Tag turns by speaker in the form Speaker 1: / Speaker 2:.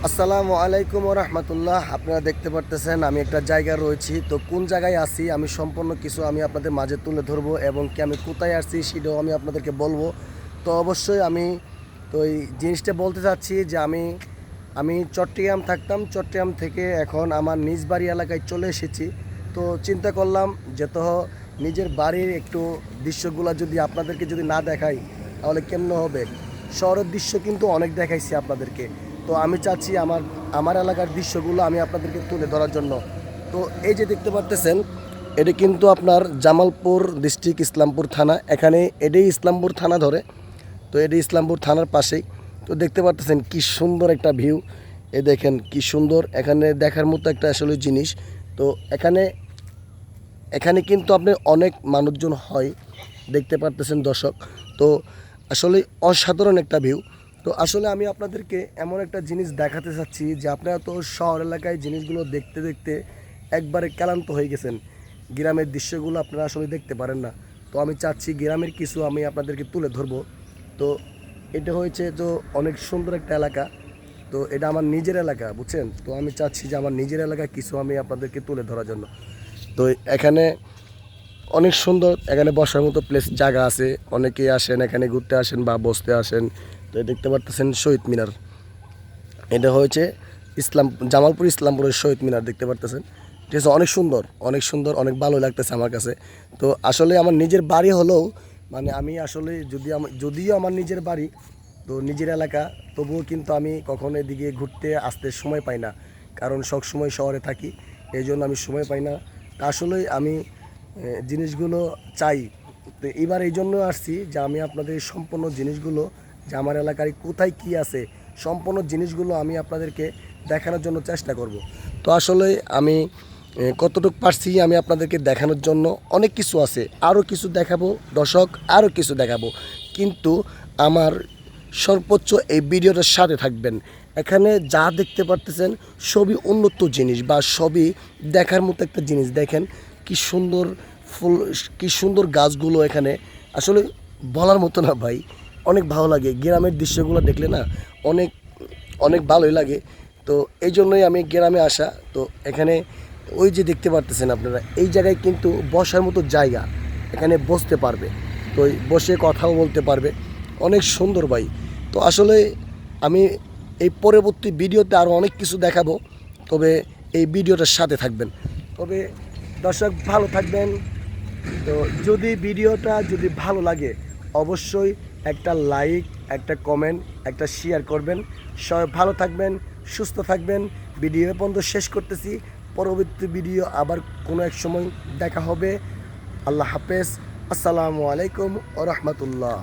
Speaker 1: আসসালামু আলাইকুম ওয়া রাহমাতুল্লাহ। আপনারা দেখতে পারতেছেন আমি একটা জায়গায় রয়েছি। তো কোন জায়গায় আছি আমি সম্পূর্ণ কিছু আমি আপনাদের মাঝে তুলে ধরবো এবং কি আমি কোথায় আসছি সেটাও আমি আপনাদেরকে বলবো। তো অবশ্যই আমি তো এই জিনিসটা বলতে চাচ্ছি যে আমি চট্টগ্রাম থাকতাম, চট্টগ্রাম থেকে এখন আমার নিজ বাড়ি এলাকায় চলে এসেছি। তো চিন্তা করলাম যে তো নিজের বাড়ির একটু দৃশ্যগুলো যদি আপনাদেরকে যদি না দেখাই তাহলে কেমন হবে। শহরের দৃশ্য কিন্তু অনেক দেখাইছি আপনাদেরকে। তো আমি চাচ্ছি আমার আমার এলাকার দৃশ্যগুলো আমি আপনাদেরকে তুলে ধরার জন্য। তো এই যে দেখতে পারতেছেন এটা কিন্তু আপনার জামালপুর ডিস্ট্রিক্ট ইসলামপুর থানা, এখানে এটাই ইসলামপুর থানা ধরে। তো এটি ইসলামপুর থানার পাশেই। তো দেখতে পারতেছেন কি সুন্দর একটা ভিউ। এ দেখেন কি সুন্দর, এখানে দেখার মতো একটা আসলে জিনিস। তো এখানে এখানে কিন্তু আপনি অনেক মানুষজন হয়, দেখতে পারতেছেন দর্শক। তো আসলে অসাধারণ একটা ভিউ। তো আসলে আমি আপনাদেরকে এমন একটা জিনিস দেখাতে চাচ্ছি যে আপনারা তো শহর এলাকায় জিনিসগুলো দেখতে দেখতে একবারে ক্লান্ত হয়ে গেছেন, গ্রামের দৃশ্যগুলো আপনারা আসলে দেখতে পারেন না। তো আমি চাচ্ছি গ্রামের কিছু আমি আপনাদেরকে তুলে ধরবো। তো এটা হয়েছে তো অনেক সুন্দর একটা এলাকা। তো এটা আমার নিজের এলাকা, বুঝছেন। তো আমি চাচ্ছি যে আমার নিজের এলাকা কিছু আমি আপনাদেরকে তুলে ধরার জন্য। তো এখানে অনেক সুন্দর, এখানে বসার মতো প্লেস জায়গা আছে, অনেকেই আসেন এখানে ঘুরতে আসেন বা বসতে আসেন। তো দেখতে পারতেছেন শহীদ মিনার, এটা হয়েছে জামালপুর ইসলামপুরের শহীদ মিনার দেখতে পারতেছেন। ঠিক আছে, অনেক সুন্দর অনেক সুন্দর, অনেক ভালো লাগতেছে আমার কাছে। তো আসলে আমার নিজের বাড়ি হলেও মানে আমি আসলে যদিও আমার নিজের বাড়ি, তো নিজের এলাকা, তবুও কিন্তু আমি কখনো এদিকে ঘুরতে আসতে সময় পাই না, কারণ সব সময় শহরে থাকি, এই জন্য আমি সময় পাই না। তা আসলেই আমি জিনিসগুলো চাই। তো এবার এই জন্য আসছি যে আমি আপনাদের এই সম্পূর্ণ জিনিসগুলো, যে আমার এলাকায় কোথায় কি আছে, সম্পূর্ণ জিনিসগুলো আমি আপনাদেরকে দেখানোর জন্য চেষ্টা করব। তো আসলে আমি কতটুকু পারছি আমি আপনাদেরকে দেখানোর জন্য, অনেক কিছু আছে, আরও কিছু দেখাবো দর্শক, আরও কিছু দেখাবো। কিন্তু আমার সর্বোচ্চ এই ভিডিওটার সাথে থাকবেন। এখানে যা দেখতে পারতেছেন সবই উন্নত জিনিস বা সবই দেখার মতো একটা জিনিস। দেখেন কি সুন্দর ফুল, কি সুন্দর গাছগুলো এখানে, আসলে বলার মতো না ভাই, অনেক ভালো লাগে গ্রামের দৃশ্যগুলো দেখলে না, অনেক অনেক ভালোই লাগে। তো এই জন্যই আমি গ্রামে আসা। তো এখানে ওই যে দেখতে পারতেছেন আপনারা, এই জায়গায় কিন্তু বসার মতো জায়গা, এখানে বসতে পারবে, তো বসে কথাও বলতে পারবে, অনেক সুন্দর ভাই। তো আসলে আমি এই পরবর্তী ভিডিওতে আরও অনেক কিছু দেখাবো, তবে এই ভিডিওটার সাথে থাকবেন। তবে দর্শক ভালো থাকবেন। তো ভিডিওটা যদি ভালো লাগে অবশ্যই একটা লাইক, একটা কমেন্ট, একটা শেয়ার করবেন। সবাই ভালো থাকবেন, সুস্থ থাকবেন। ভিডিও পর্যন্ত শেষ করতেছি, পরবর্তী ভিডিও আবার কোনো এক সময় দেখা হবে। আল্লাহ হাফেজ, আসসালামু আলাইকুম ওয়া রাহমাতুল্লাহ।